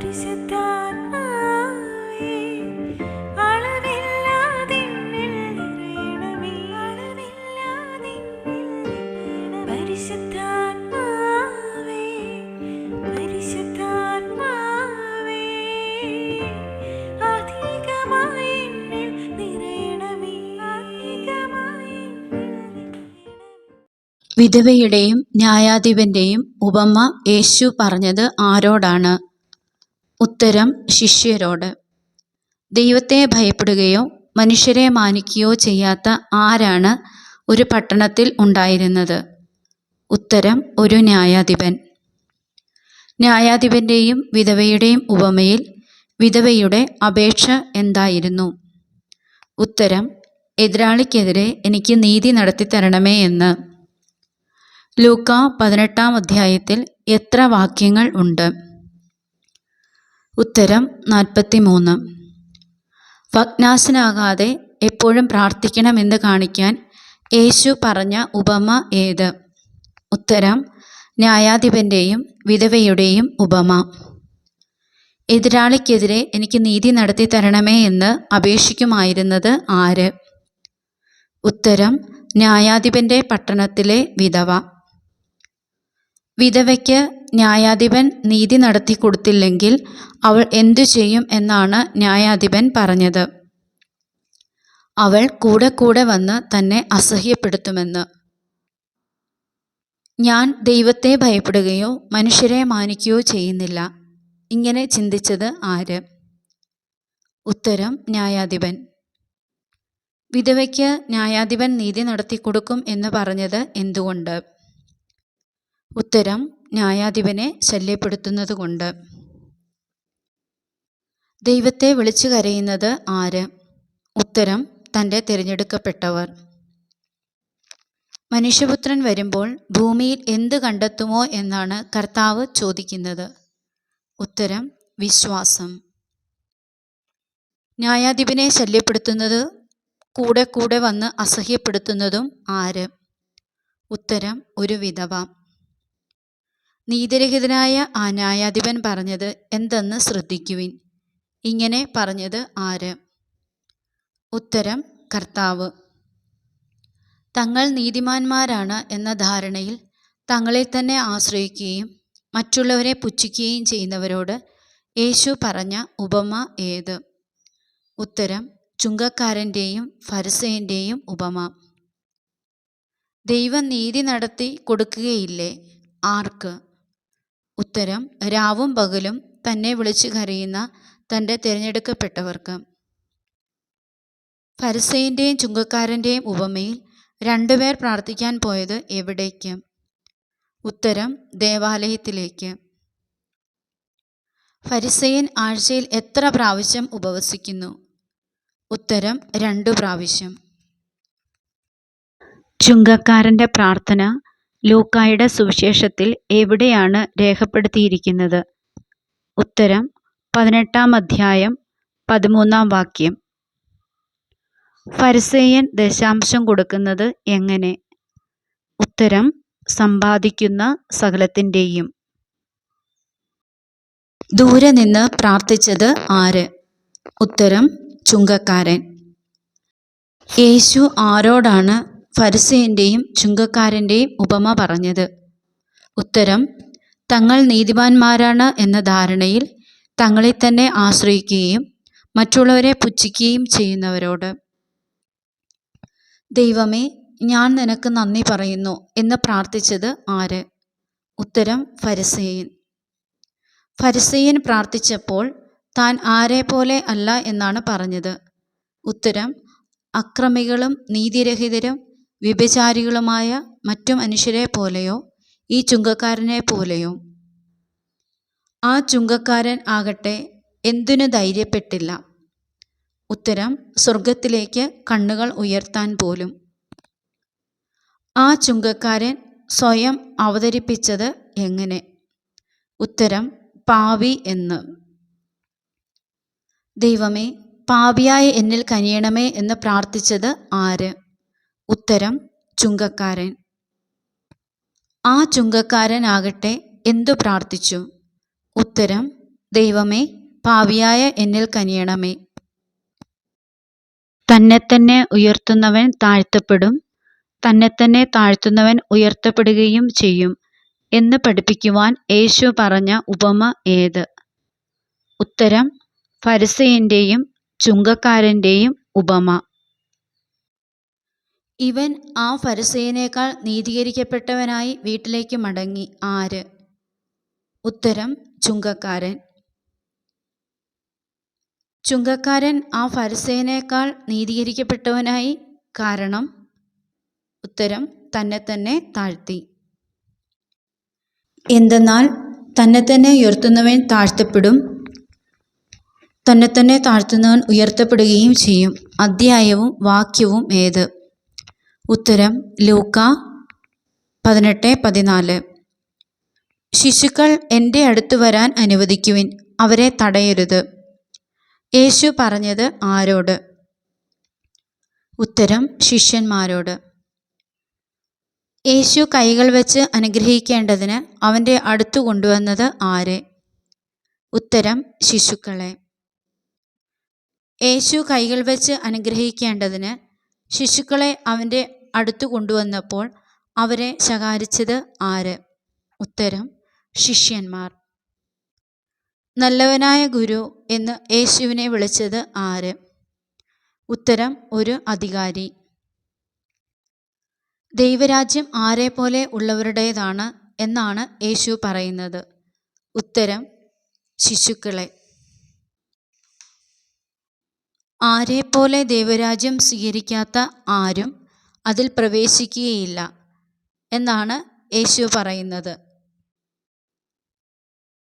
പരിശുദ്ധാത്മാവേ, അളവില്ലാതെന്നിൽ നിറയണമേ, അളവില്ലാതെന്നിൽ നിറയണമേ. പരിശുദ്ധാത്മാവേ, പരിശുദ്ധാത്മാവേ, അധികമായി എന്നിൽ നിറയണമേ, അധികമായി എന്നിൽ നിറയണമേ. വിധവയുടെയും ന്യായാധിപന്റെയും ഉപമ യേശു പറഞ്ഞത് ആരോടാണ്? ഉത്തരം ശിഷ്യരോട്. ദൈവത്തെ ഭയപ്പെടുകയോ മനുഷ്യരെ മാനിക്കുകയോ ചെയ്യാത്ത ആരാണ് ഒരു പട്ടണത്തിൽ ഉണ്ടായിരുന്നത്? ഉത്തരം ഒരു ന്യായാധിപൻ. ന്യായാധിപന്റെയും വിധവയുടെയും ഉപമയിൽ വിധവയുടെ അപേക്ഷ എന്തായിരുന്നു? ഉത്തരം എതിരാളിക്കെതിരെ എനിക്ക് നീതി നടത്തിത്തരണമേ എന്ന്. ലൂക്കാ 18-ാം അധ്യായത്തിൽ എത്ര വാക്യങ്ങൾ ഉണ്ട്? ഉത്തരം 43. ഭഗ്നാശനാകാതെ എപ്പോഴും പ്രാർത്ഥിക്കണമെന്ന് കാണിക്കാൻ യേശു പറഞ്ഞ ഉപമ ഏത്? ഉത്തരം ന്യായാധിപന്റെയും വിധവയുടെയും ഉപമ. എതിരാളിക്കെതിരെ എനിക്ക് നീതി നടത്തി തരണമേ എന്ന് അപേക്ഷിക്കുമായിരുന്നത് ആര്? ഉത്തരം ന്യായാധിപന്റെ പട്ടണത്തിലെ വിധവ. വിധവയ്ക്ക് ന്യായാധിപൻ നീതി നടത്തി കൊടുത്തില്ലെങ്കിൽ അവൾ എന്തു ചെയ്യും എന്നാണ് ന്യായാധിപൻ പറഞ്ഞത്? അവൾ കൂടെ കൂടെ വന്ന് തന്നെ അസഹ്യപ്പെടുത്തുമെന്ന്. ഞാൻ ദൈവത്തെ ഭയപ്പെടുകയോ മനുഷ്യരെ മാനിക്കുകയോ ചെയ്യുന്നില്ല, ഇങ്ങനെ ചിന്തിച്ചത് ആര്? ഉത്തരം ന്യായാധിപൻ. വിധവയ്ക്ക് ന്യായാധിപൻ നീതി നടത്തി കൊടുക്കും എന്ന് പറഞ്ഞത് എന്തുകൊണ്ട്? ഉത്തരം ന്യായാധിപനെ ശല്യപ്പെടുത്തുന്നതുകൊണ്ട്. ദൈവത്തെ വിളിച്ചു കരയുന്നത് ആര്? ഉത്തരം തൻ്റെ തിരഞ്ഞെടുക്കപ്പെട്ടവർ. മനുഷ്യപുത്രൻ വരുമ്പോൾ ഭൂമിയിൽ എന്ത് കണ്ടെത്തുമോ എന്നാണ് കർത്താവ് ചോദിക്കുന്നത്? ഉത്തരം വിശ്വാസം. ന്യായാധിപനെ ശല്യപ്പെടുത്തുന്നത് കൂടെ കൂടെ വന്ന് അസഹ്യപ്പെടുത്തുന്നതും ആര്? ഉത്തരം ഒരു വിധവ. നീതിരഹിതനായ ആ ന്യായാധിപൻ പറഞ്ഞത് എന്തെന്ന് ശ്രദ്ധിക്കുവിൻ. ഇങ്ങനെ പറഞ്ഞത് ആര്? ഉത്തരം കർത്താവ്. തങ്ങൾ നീതിമാന്മാരാണ് എന്ന ധാരണയിൽ തങ്ങളെ തന്നെ ആശ്രയിക്കുകയും മറ്റുള്ളവരെ പുച്ഛിക്കുകയും ചെയ്യുന്നവരോട് യേശു പറഞ്ഞ ഉപമ ഏത്? ഉത്തരം ചുങ്കക്കാരൻ്റെയും ഫരിസേയൻ്റെയും ഉപമ. ദൈവം നീതി നടത്തി കൊടുക്കുകയില്ലേ? ആർക്ക്? ഉത്തരം രാവും പകലും തന്നെ വിളിച്ചു കരയുന്ന തൻ്റെ തിരഞ്ഞെടുക്കപ്പെട്ടവർക്ക്. ഫരിസേയൻ്റെയും ചുങ്കക്കാരൻ്റെയും ഉപമയിൽ രണ്ടുപേർ പ്രാർത്ഥിക്കാൻ പോയത് എവിടേക്ക്? ഉത്തരം ദേവാലയത്തിലേക്ക്. ഫരിസേയൻ ആഴ്ചയിൽ എത്ര പ്രാവശ്യം ഉപവസിക്കുന്നു? ഉത്തരം 2 പ്രാവശ്യം. ചുങ്കക്കാരൻ്റെ പ്രാർത്ഥന ലൂക്കായുടെ സുവിശേഷത്തിൽ എവിടെയാണ് രേഖപ്പെടുത്തിയിരിക്കുന്നത്? ഉത്തരം 18-ാം അധ്യായം 13-ാം വാക്യം. ഫരിസേയൻ ദശാംശം കൊടുക്കുന്നത് എങ്ങനെ? ഉത്തരം സമ്പാദിക്കുന്ന സകലത്തിൻ്റെയും. ദൂരെ നിന്ന് പ്രാർത്ഥിച്ചത് ആര്? ഉത്തരം ചുങ്കക്കാരൻ. യേശു ആരോടാണ് ഫരിസേയൻ്റെയും ചുങ്കക്കാരൻ്റെയും ഉപമ പറഞ്ഞത്? ഉത്തരം തങ്ങൾ നീതിമാന്മാരാണ് എന്ന ധാരണയിൽ തങ്ങളെ തന്നെ ആശ്രയിക്കുകയും മറ്റുള്ളവരെ പുച്ഛിക്കുകയും ചെയ്യുന്നവരോട്. ദൈവമേ, ഞാൻ നിനക്ക് നന്ദി പറയുന്നു എന്ന് പ്രാർത്ഥിച്ചത് ആര്? ഉത്തരം ഫരിസേയൻ. ഫരിസേയൻ പ്രാർത്ഥിച്ചപ്പോൾ താൻ ആരെ പോലെ അല്ല എന്നാണ് പറഞ്ഞത്? ഉത്തരം അക്രമികളും നീതിരഹിതരും വ്യഭിചാരികളുമായ മറ്റു മനുഷ്യരെ പോലെയോ ഈ ചുങ്കക്കാരനെ പോലെയോ? ആ ചുങ്കക്കാരൻ ആകട്ടെ എന്തിനു ധൈര്യപ്പെട്ടില്ല? ഉത്തരം സ്വർഗത്തിലേക്ക് കണ്ണുകൾ ഉയർത്താൻ പോലും. ആ ചുങ്കക്കാരൻ സ്വയം അവതരിപ്പിച്ചത് എങ്ങനെ? ഉത്തരം പാപി എന്ന്. ദൈവമേ, പാപിയായ എന്നിൽ കനിയണമേ എന്ന് പ്രാർത്ഥിച്ചത് ആര്? ഉത്തരം ചുങ്കക്കാരൻ. ആ ചുങ്കക്കാരനാകട്ടെ എന്തു പ്രാർത്ഥിച്ചു? ഉത്തരം ദൈവമേ, പാപിയായ എന്നിൽ കനിയണമേ. തന്നെത്തന്നെ ഉയർത്തുന്നവൻ താഴ്ത്തപ്പെടും, തന്നെത്തന്നെ താഴ്ത്തുന്നവൻ ഉയർത്തപ്പെടുകയും ചെയ്യും എന്ന് പഠിപ്പിക്കുവാൻ യേശു പറഞ്ഞ ഉപമ ഏത്? ഉത്തരം: ഫരിസേയന്റെയും ചുങ്കക്കാരന്റെയും ഉപമ. ഇവൻ ആ ഫരിസേയനേക്കാൾ നീതീകരിക്കപ്പെട്ടവനായി വീട്ടിലേക്ക് മടങ്ങി. ആര്? ഉത്തരം: ചുങ്കക്കാരൻ. ചുങ്കക്കാരൻ ആ ഫരിസേയനേക്കാൾ നീതീകരിക്കപ്പെട്ടവനായി. കാരണം? ഉത്തരം: തന്നെത്തന്നെ താഴ്ത്തി. എന്തെന്നാൽ തന്നെത്തന്നെ ഉയർത്തുന്നവൻ താഴ്ത്തപ്പെടും, തന്നെത്തന്നെ താഴ്ത്തുന്നവൻ ഉയർത്തപ്പെടുകയും ചെയ്യും. അധ്യായവും വാക്യവും ഏത്? ഉത്തരം: ലൂക്കാ 18:14. ശിശുക്കൾ എൻ്റെ അടുത്ത് വരാൻ അനുവദിക്കുവിൻ, അവരെ തടയരുത്. യേശു പറഞ്ഞത് ആരോട്? ഉത്തരം: ശിഷ്യന്മാരോട്. യേശു കൈകൾ വെച്ച് അനുഗ്രഹിക്കേണ്ടതിന് അവൻ്റെ അടുത്തു കൊണ്ടുവന്നത് ആരെ? ഉത്തരം: ശിശുക്കളെ. യേശു കൈകൾ വെച്ച് അനുഗ്രഹിക്കേണ്ടതിന് ശിശുക്കളെ അവൻ്റെ അടുത്തു കൊണ്ടുവന്നപ്പോൾ അവരെ ശകാരിച്ചത് ആര്? ഉത്തരം: ശിഷ്യന്മാർ. നല്ലവനായ ഗുരു എന്ന് യേശുവിനെ വിളിച്ചത് ആര്? ഉത്തരം: ഒരു അധികാരി. ദൈവരാജ്യം ആരെപ്പോലെ ഉള്ളവരുടേതാണ് എന്നാണ് യേശു പറയുന്നത്? ഉത്തരം: ശിശുക്കളെ. ആരെപ്പോലെ ദൈവരാജ്യം സ്വീകരിക്കാത്ത ആരും അതിൽ പ്രവേശിക്കുകയില്ല എന്നാണ് യേശു പറയുന്നത്?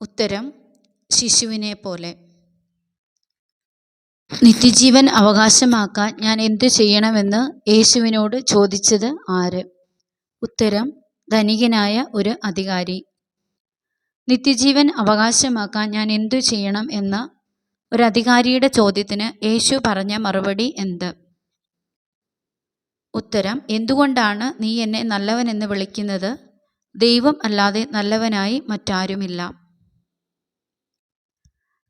ഉത്തരം: ശിശുവിനെ പോലെ. നിത്യജീവൻ അവകാശമാക്കാൻ ഞാൻ എന്തു ചെയ്യണമെന്ന് യേശുവിനോട് ചോദിച്ചത് ആര്? ഉത്തരം: ധനികനായ ഒരു അധികാരി. നിത്യജീവൻ അവകാശമാക്കാൻ ഞാൻ എന്തു ചെയ്യണം എന്ന ഒരു അധികാരിയുടെ ചോദ്യത്തിന് യേശു പറഞ്ഞ മറുപടി എന്ത്? ഉത്തരം: എന്തുകൊണ്ടാണ് നീ എന്നെ നല്ലവനെന്ന് വിളിക്കുന്നത്? ദൈവം അല്ലാതെ നല്ലവനായി മറ്റാരുമില്ല.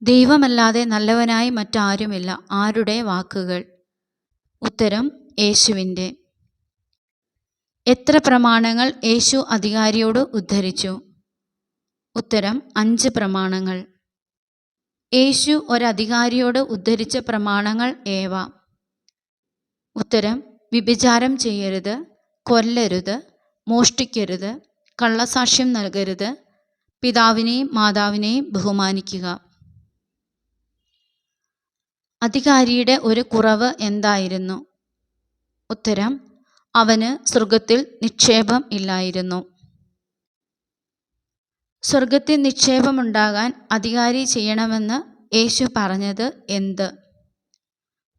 ദൈവമല്ലാതെ നല്ലവനായി മറ്റാരുമില്ല. ആരുടെ വാക്കുകൾ? ഉത്തരം: യേശുവിൻ്റെ. എത്ര പ്രമാണങ്ങൾ യേശു അധികാരിയോട് ഉദ്ധരിച്ചു? ഉത്തരം: 5 പ്രമാണങ്ങൾ. യേശു ഒരധികാരിയോട് ഉദ്ധരിച്ച പ്രമാണങ്ങൾ ഏവ? ഉത്തരം: വ്യഭിചാരം ചെയ്യരുത്, കൊല്ലരുത്, മോഷ്ടിക്കരുത്, കള്ളസാക്ഷ്യം നൽകരുത്, പിതാവിനെയും മാതാവിനെയും ബഹുമാനിക്കുക. അധികാരിയുടെ ഒരു കുറവ് എന്തായിരുന്നു? ഉത്തരം: അവന് സ്വർഗത്തിൽ നിക്ഷേപം ഇല്ലായിരുന്നു. സ്വർഗത്തിൽ നിക്ഷേപമുണ്ടാകാൻ അധികാരി ചെയ്യണമെന്ന് യേശു പറഞ്ഞത് എന്ത്?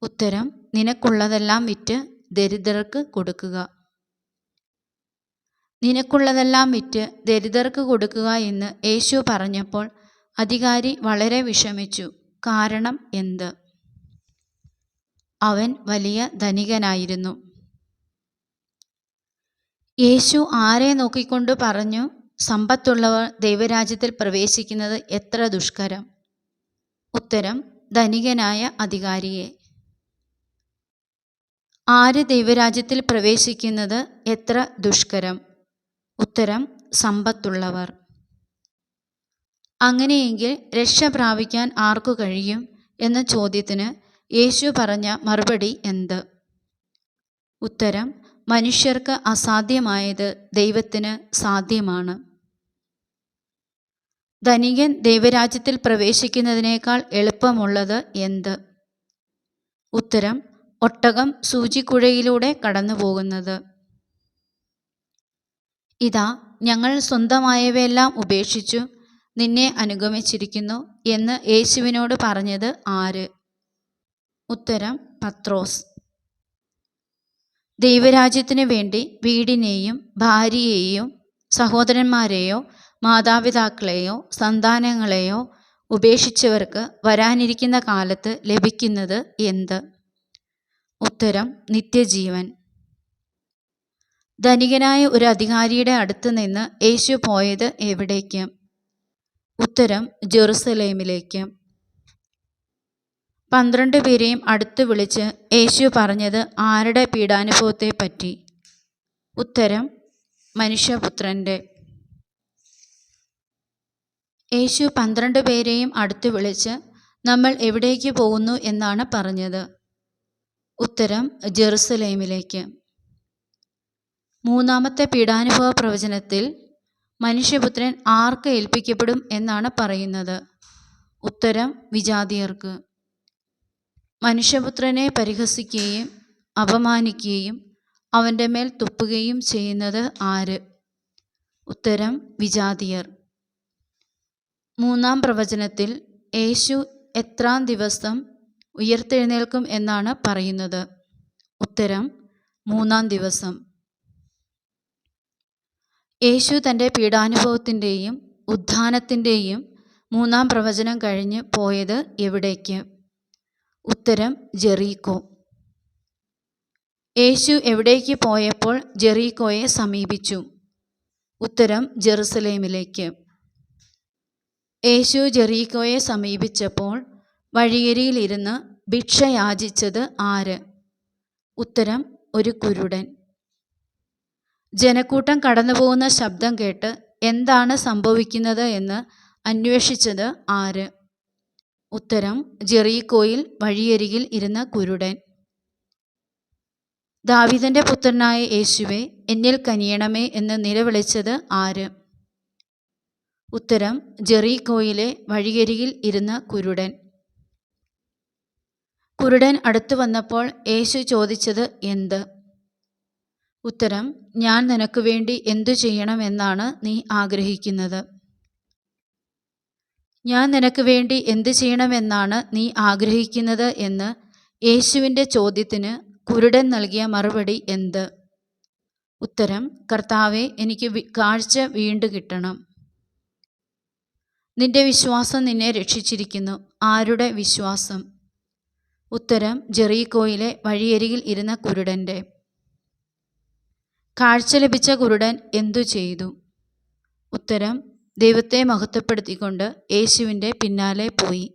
ഉത്തരം: നിനക്കുള്ളതെല്ലാം വിറ്റ് ദരിദ്രർക്ക് കൊടുക്കുക. നിനക്കുള്ളതെല്ലാം വിറ്റ് ദരിദ്രർക്ക് കൊടുക്കുക എന്ന് യേശു പറഞ്ഞപ്പോൾ അധികാരി വളരെ വിഷമിച്ചു. കാരണം എന്ത്? അവൻ വലിയ ധനികനായിരുന്നു. യേശു ആരെ നോക്കിക്കൊണ്ട് പറഞ്ഞു, സമ്പത്തുള്ളവർ ദൈവരാജ്യത്തിൽ പ്രവേശിക്കുന്നത് എത്ര ദുഷ്കരം? ഉത്തരം: ധനികനായ അധികാരിയെ. ആര് ദൈവരാജ്യത്തിൽ പ്രവേശിക്കുന്നത് എത്ര ദുഷ്കരം? ഉത്തരം: സമ്പത്തുള്ളവർ. അങ്ങനെയെങ്കിൽ രക്ഷ പ്രാപിക്കാൻ ആർക്കു കഴിയും എന്ന ചോദ്യത്തിന് യേശു പറഞ്ഞ മറുപടി എന്ത്? ഉത്തരം: മനുഷ്യർക്ക് അസാധ്യമായത് ദൈവത്തിന് സാധ്യമാണ്. ധനികൻ ദൈവരാജ്യത്തിൽ പ്രവേശിക്കുന്നതിനേക്കാൾ എളുപ്പമുള്ളത് എന്ത്? ഉത്തരം: ഒട്ടകം സൂചിക്കുഴയിലൂടെ കടന്നു പോകുന്നത്. ഇതാ, ഞങ്ങൾ സ്വന്തമായവയെല്ലാം ഉപേക്ഷിച്ചു നിന്നെ അനുഗമിച്ചിരിക്കുന്നു എന്ന് യേശുവിനോട് പറഞ്ഞത് ആര്? ഉത്തരം: പത്രോസ്. ദൈവരാജ്യത്തിനു വേണ്ടി വീടിനെയും ഭാര്യയെയോ സഹോദരന്മാരെയോ മാതാപിതാക്കളെയോ സന്താനങ്ങളെയോ ഉപേക്ഷിച്ചവർക്ക് വരാനിരിക്കുന്ന കാലത്ത് ലഭിക്കുന്നത് എന്ത്? ഉത്തരം: നിത്യജീവൻ. ധനികനായ ഒരു അധികാരിയുടെ അടുത്ത് നിന്ന് യേശു പോയത് എവിടേക്ക്? ഉത്തരം ജെറുസലേമിലേക്ക്. 12 പേരെയും അടുത്ത് വിളിച്ച് യേശു പറഞ്ഞത് ആരുടെ പീഡാനുഭവത്തെപ്പറ്റി? ഉത്തരം മനുഷ്യപുത്രൻ്റെ. യേശു 12 പേരെയും അടുത്ത് വിളിച്ച് നമ്മൾ എവിടേക്ക് പോകുന്നു എന്നാണ് പറഞ്ഞത്? ഉത്തരം ജെറുസലേമിലേക്ക്. മൂന്നാമത്തെ പീഡാനുഭവ പ്രവചനത്തിൽ മനുഷ്യപുത്രൻ ആർക്ക് ഏൽപ്പിക്കപ്പെടും എന്നാണ് പറയുന്നത്? ഉത്തരം വിജാതിയർക്ക്. മനുഷ്യപുത്രനെ പരിഹസിക്കുകയും അപമാനിക്കുകയും അവൻ്റെ മേൽ തുപ്പുകയും ചെയ്യുന്നത് ആര്? ഉത്തരം വിജാതിയർ. മൂന്നാം പ്രവചനത്തിൽ യേശു എത്രാം ദിവസം ഉയർത്തെഴുന്നേൽക്കും എന്നാണ് പറയുന്നത്? ഉത്തരം 3-ാം ദിവസം. യേശു തൻ്റെ പീഡാനുഭവത്തിൻ്റെയും ഉത്ഥാനത്തിൻ്റെയും 3-ാം പ്രവചനം കഴിഞ്ഞ് പോയത് എവിടേക്ക്? ഉത്തരം ജെറീക്കോ. യേശു എവിടേക്ക് പോയപ്പോൾ ജെറീക്കോയെ സമീപിച്ചു? ഉത്തരം ജെറുസലേമിലേക്ക്. യേശു ജെറീക്കോയെ സമീപിച്ചപ്പോൾ വഴിയരികിലിരുന്ന് ഭിക്ഷ യാചിച്ചത് ആര്? ഉത്തരം ഒരു കുരുടൻ. ജനക്കൂട്ടം കടന്നുപോകുന്ന ശബ്ദം കേട്ട് എന്താണ് സംഭവിക്കുന്നത് എന്ന് അന്വേഷിച്ചത് ആര്? ഉത്തരം ജെറീക്കോയിൽ വഴിയരികിൽ ഇരുന്ന കുരുടൻ. ദാവീദിന്റെ പുത്രനായ യേശുവേ, എന്നിൽ കനിയണമേ എന്ന് നിലവിളിച്ചത് ആര്? ഉത്തരം ജെറീക്കോയിലെ വഴിയരികിൽ ഇരുന്ന കുരുടൻ. കുരുടൻ അടുത്തു വന്നപ്പോൾ യേശു ചോദിച്ചത് എന്ത്? ഉത്തരം, ഞാൻ നിനക്ക് വേണ്ടി എന്തു ചെയ്യണമെന്നാണ് നീ ആഗ്രഹിക്കുന്നത്? ഞാൻ നിനക്ക് വേണ്ടി എന്തു ചെയ്യണമെന്നാണ് നീ ആഗ്രഹിക്കുന്നത് എന്ന് യേശുവിൻ്റെ ചോദ്യത്തിന് കുരുടൻ നൽകിയ മറുപടി എന്ത്? ഉത്തരം, കർത്താവേ, എനിക്ക് കാഴ്ച വീണ്ടു കിട്ടണം. നിന്റെ വിശ്വാസം നിന്നെ രക്ഷിച്ചിരിക്കുന്നു. ആരുടെ വിശ്വാസം? ഉത്തരം ജെറീക്കോയിലെ വഴിയരികിൽ ഇരുന്ന കുരുടൻ്റെ. കാഴ്ച ലഭിച്ച കുരുടൻ എന്തു ചെയ്തു? ഉത്തരം, ദൈവത്തെ മഹത്വപ്പെടുത്തിക്കൊണ്ട് യേശുവിൻ്റെ പിന്നാലെ പോയി.